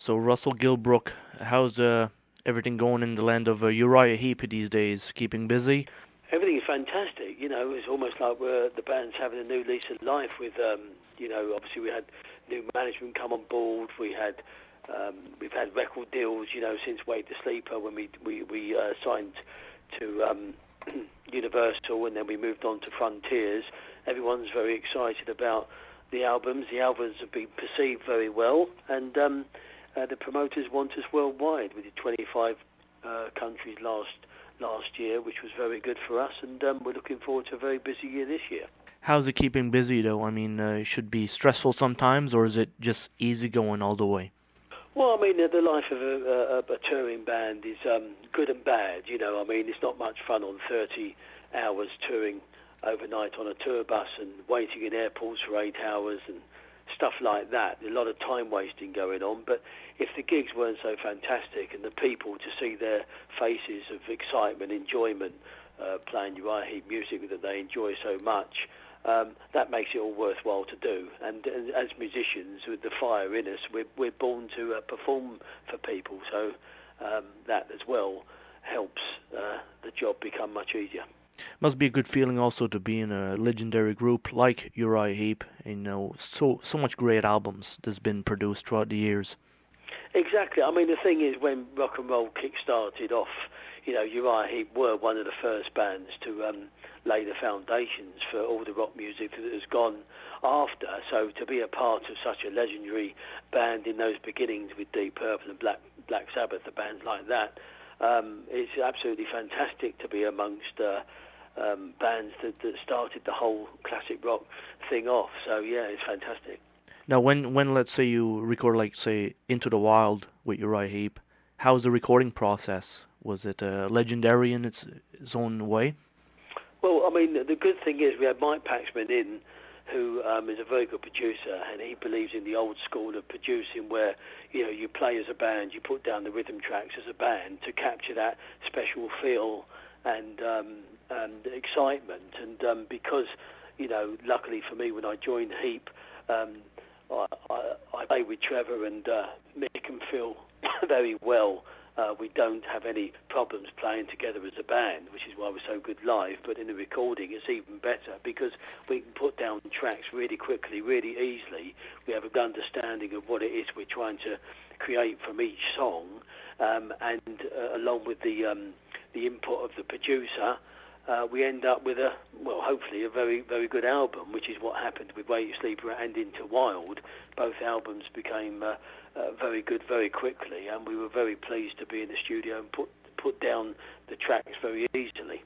So Russell Gilbrook, how's everything going in the land of Uriah Heep these days? Keeping busy? Everything is fantastic. It's almost like the band's having a new lease of life. Obviously we had new management come on board. We've had record deals, since Wake the Sleeper when we signed to Universal, and then we moved on to Frontiers. Everyone's very excited about the albums. The albums have been perceived very well, and the promoters want us worldwide. We did 25 countries last year, which was very good for us, and we're looking forward to a very busy year this year. How's it keeping busy though? I mean, it should be stressful sometimes, or is it just easy going all the way? Well, I mean, the life of a touring band is good and bad. It's not much fun on 30 hours touring overnight on a tour bus and waiting in airports for 8 hours and stuff like that. A lot of time wasting going on. But if the gigs weren't so fantastic and the people to see their faces of excitement, enjoyment, playing Uriah Heep music that they enjoy so much, that makes it all worthwhile to do. And as musicians, with the fire in us, we're born to perform for people. So that as well helps the job become much easier. Must be a good feeling also to be in a legendary group like Uriah Heep. So much great albums that's been produced throughout the years. Exactly. I mean, the thing is, when rock and roll kick-started off, Uriah Heep were one of the first bands to lay the foundations for all the rock music that has gone after. So to be a part of such a legendary band in those beginnings with Deep Purple and Black Sabbath, the bands like that, it's absolutely fantastic to be amongst bands that started the whole classic rock thing off. So yeah, it's fantastic. Now, when let's say you record, like say Into the Wild with Uriah Heep, how's the recording process? Was it legendary in its own way? Well, I mean, the good thing is we had Mike Paxman in, who is a very good producer, and he believes in the old school of producing where, you play as a band, you put down the rhythm tracks as a band to capture that special feel and excitement. And because, luckily for me, when I joined Heap, I play with Trevor and Mick and Phil very well. We don't have any problems playing together as a band, which is why we're so good live. But in the recording, it's even better because we can put down tracks really quickly, really easily. We have a good understanding of what it is we're trying to create from each song, and along with the input of the producer, we end up with hopefully a very, very good album, which is what happened with Wake the Sleeper and Into Wild. Both albums became very good very quickly, and we were very pleased to be in the studio and put down the tracks very easily.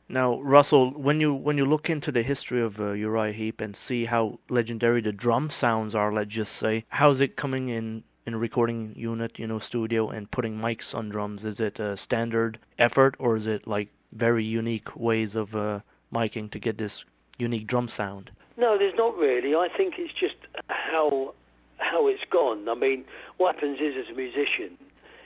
Now, Russell, when you look into the history of Uriah Heep and see how legendary the drum sounds are, let's just say, how's it coming in a recording unit, studio, and putting mics on drums? Is it a standard effort, or is it like very unique ways of miking to get this unique drum sound? No, there's not really. I think it's just how it's gone. I mean, what happens is, as a musician,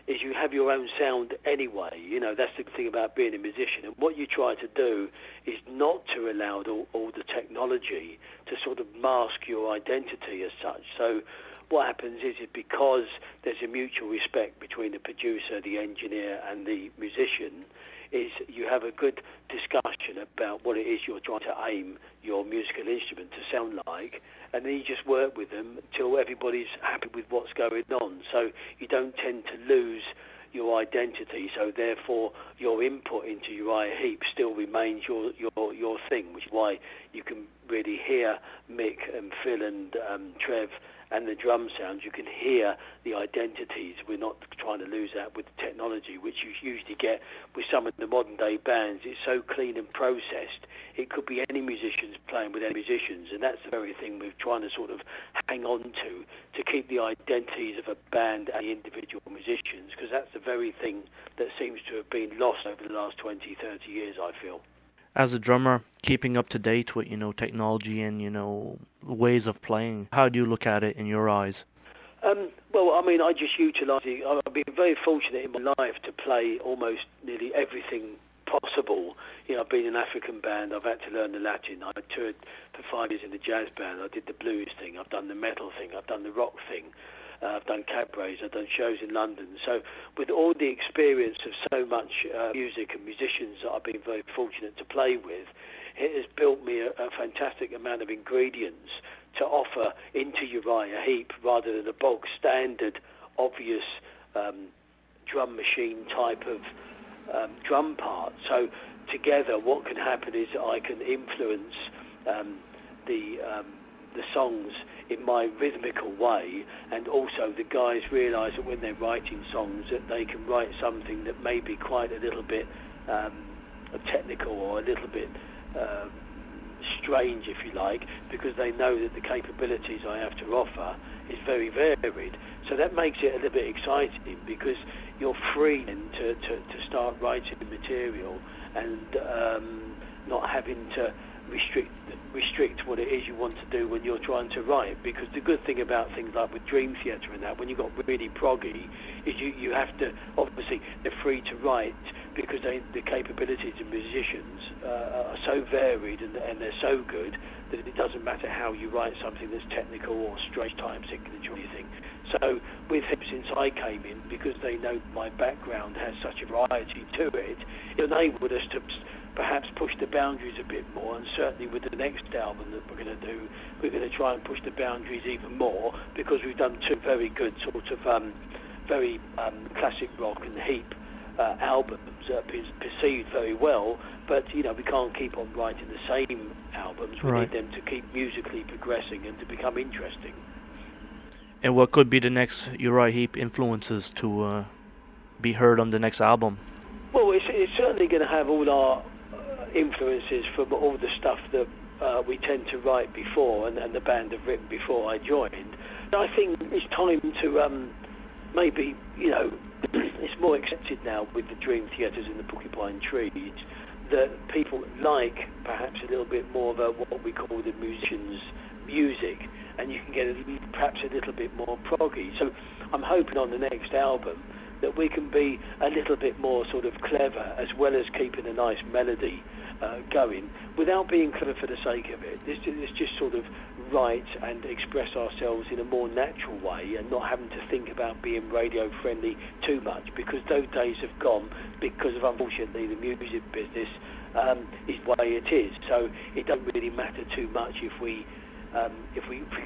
is you have your own sound anyway. That's the thing about being a musician. And what you try to do is not to allow all the technology to sort of mask your identity as such. So what happens is because there's a mutual respect between the producer, the engineer, and the musician, is you have a good discussion about what it is you're trying to aim your musical instrument to sound like, and then you just work with them until everybody's happy with what's going on. So you don't tend to lose your identity, so therefore your input into Uriah Heep still remains your thing, which is why you can really hear Mick and Phil and Trev and the drum sounds. You can hear the identities. We're not trying to lose that with the technology, which you usually get with some of the modern day bands. It's so clean and processed. It could be any musicians playing with any musicians, and that's the very thing we're trying to sort of hang on to keep the identities of a band and the individual musicians, because that's the very thing that seems to have been lost over the last 20, 30 years, I feel. As a drummer, keeping up to date with, technology and, ways of playing, how do you look at it in your eyes? Well, I mean, I just utilise it. I've been very fortunate in my life to play almost nearly everything possible. I've been in an African band. I've had to learn the Latin. I toured for 5 years in a jazz band. I did the blues thing. I've done the metal thing. I've done the rock thing. I've done cabarets, I've done shows in London. So with all the experience of so much music and musicians that I've been very fortunate to play with, it has built me a fantastic amount of ingredients to offer into Uriah Heep rather than a bog standard, obvious drum machine type of drum part. So together what can happen is I can influence the songs in my rhythmical way, and also the guys realise that when they're writing songs that they can write something that may be quite a little bit technical or a little bit strange, if you like, because they know that the capabilities I have to offer is very varied. So that makes it a little bit exciting, because you're free to start writing material and not having to restrict what it is you want to do when you're trying to write. Because the good thing about things like with Dream Theatre and that, when you got really proggy, is you have to, obviously they're free to write because the capabilities of musicians are so varied and they're so good that it doesn't matter how you write something that's technical or strange time signature or anything. So with him, since I came in, because they know my background has such a variety to it, it enabled us to perhaps push the boundaries a bit more, and certainly with the next album that we're going to do, we're going to try and push the boundaries even more, because we've done two very good sort of very classic rock and Heep albums that have been perceived very well, but we can't keep on writing the same albums. We need them to keep musically progressing and to become interesting. And what could be the next Uriah Heep influences to be heard on the next album? Well, it's certainly going to have all our influences from all the stuff that we tend to write before and the band have written before I joined. I think it's time to maybe, it's more accepted now with the Dream Theatres and the Porcupine Trees that people like perhaps a little bit more of what we call the musicians' music, and you can get perhaps a little bit more proggy. So I'm hoping on the next album that we can be a little bit more sort of clever, as well as keeping a nice melody going, without being clever for the sake of it. It's just sort of write and express ourselves in a more natural way, and not having to think about being radio friendly too much, because those days have gone, because of, unfortunately, the music business is the way it is. So it doesn't really matter too much if we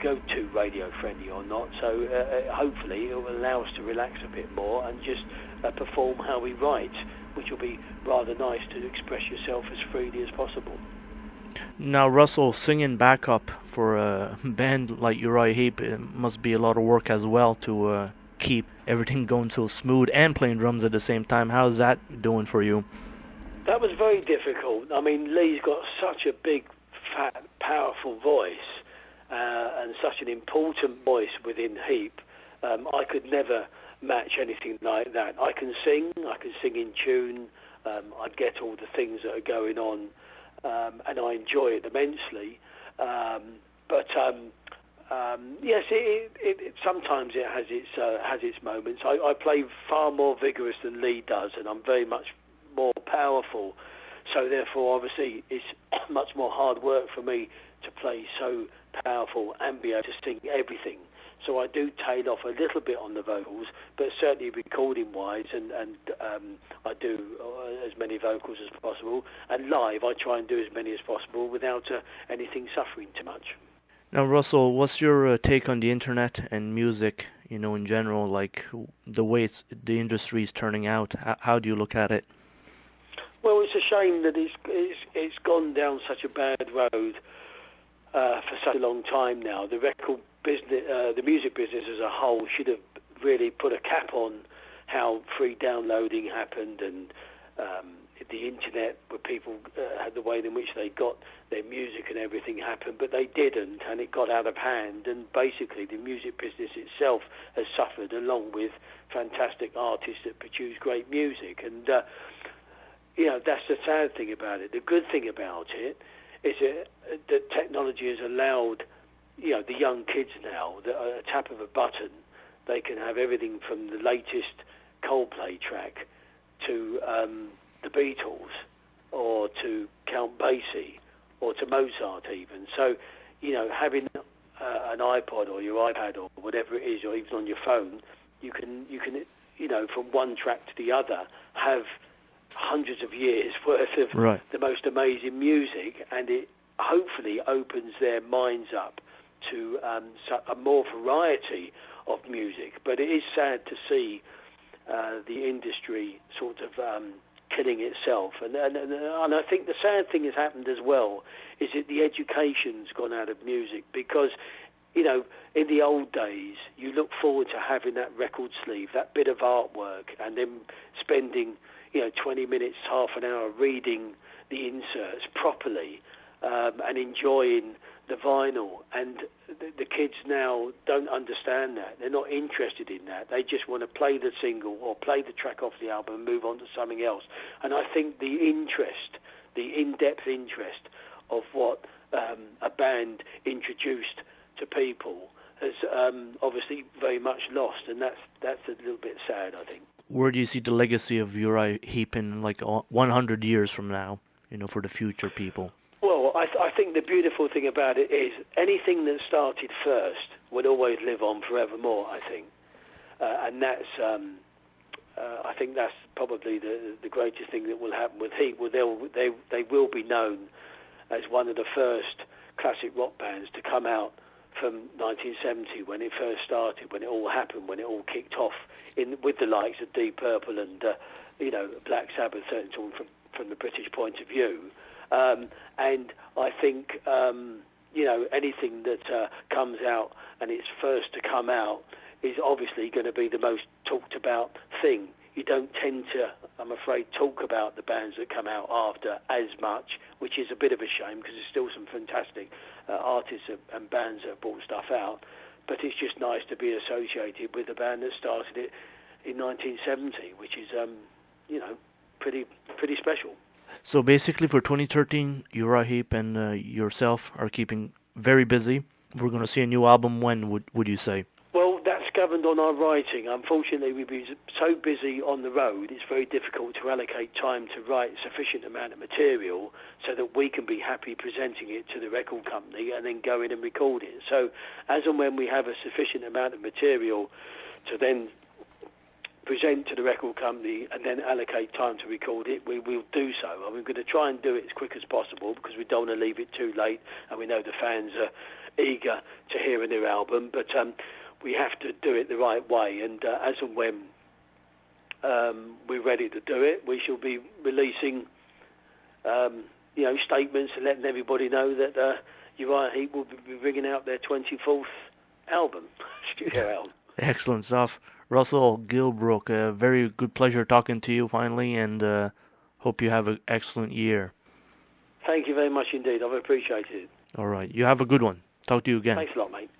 go too radio friendly or not. So hopefully it will allow us to relax a bit more and just perform how we write, which will be rather nice, to express yourself as freely as possible. Now, Russell, singing backup for a band like Uriah Heep, it must be a lot of work as well to keep everything going so smooth and playing drums at the same time. How's that doing for you? That was very difficult. I mean, Lee's got such a big, fat, powerful voice, and such an important voice within Heep. I could never match anything like that. I can sing in tune, I get all the things that are going on, and I enjoy it immensely. But yes, it sometimes it has its moments. I play far more vigorous than Lee does, and I'm very much more powerful. So therefore, obviously, it's much more hard work for me to play so powerful and be able to sing everything. So I do tail off a little bit on the vocals, but certainly recording-wise, and I do as many vocals as possible. And live, I try and do as many as possible without anything suffering too much. Now, Russell, what's your take on the internet and music, in general, like the way the industry is turning out? How do you look at it? Well, it's a shame that it's gone down such a bad road for such a long time now. The record business, the music business as a whole, should have really put a cap on how free downloading happened, and the internet, where people had the way in which they got their music and everything happened, but they didn't, and it got out of hand, and basically the music business itself has suffered, along with fantastic artists that produce great music. And that's the sad thing about it. The good thing about it is that technology has allowed, the young kids now, that at a tap of a button, they can have everything from the latest Coldplay track to the Beatles, or to Count Basie, or to Mozart even. So, having an iPod or your iPad or whatever it is, or even on your phone, you can from one track to the other have hundreds of years worth of the most amazing music, and it hopefully opens their minds up to a more variety of music. But it is sad to see the industry sort of killing itself, and I think the sad thing has happened as well is that the education's gone out of music, because in the old days you look forward to having that record sleeve, that bit of artwork, and then spending 20 minutes, half an hour reading the inserts properly and enjoying the vinyl. And the kids now don't understand that. They're not interested in that. They just want to play the single or play the track off the album and move on to something else. And I think the interest, the in-depth interest of what a band introduced to people has obviously very much lost, and that's a little bit sad, I think. Where do you see the legacy of Uriah Heep in 100 years from now, for the future people? Well, I think the beautiful thing about it is anything that started first will always live on forevermore, I think. And that's, I think that's probably the greatest thing that will happen with Heep. They will be known as one of the first classic rock bands to come out from 1970, when it first started, when it all happened, when it all kicked off, with the likes of Deep Purple and Black Sabbath, certainly from the British point of view. And I think anything that comes out and it's first to come out is obviously going to be the most talked about thing. You don't tend to, I'm afraid, talk about the bands that come out after as much, which is a bit of a shame, because there's still some fantastic artists and bands that have brought stuff out. But it's just nice to be associated with a band that started it in 1970, which is, pretty special. So basically for 2013, Uriah Heep and yourself are keeping very busy. We're going to see a new album when, would you say? Well, that's governed on our writing. Unfortunately, we've been so busy on the road, it's very difficult to allocate time to write sufficient amount of material so that we can be happy presenting it to the record company and then go in and record it. So as and when we have a sufficient amount of material to then present to the record company and then allocate time to record it, we will do so. And we're going to try and do it as quick as possible, because we don't want to leave it too late, and we know the fans are eager to hear a new album. But we have to do it the right way, and as and when we're ready to do it, we shall be releasing statements and letting everybody know that Uriah Heep will be bringing out their 24th album, studio album. Excellent stuff. Russell Gilbrook, a very good pleasure talking to you finally, and hope you have an excellent year. Thank you very much indeed. I've appreciated it. All right. You have a good one. Talk to you again. Thanks a lot, mate.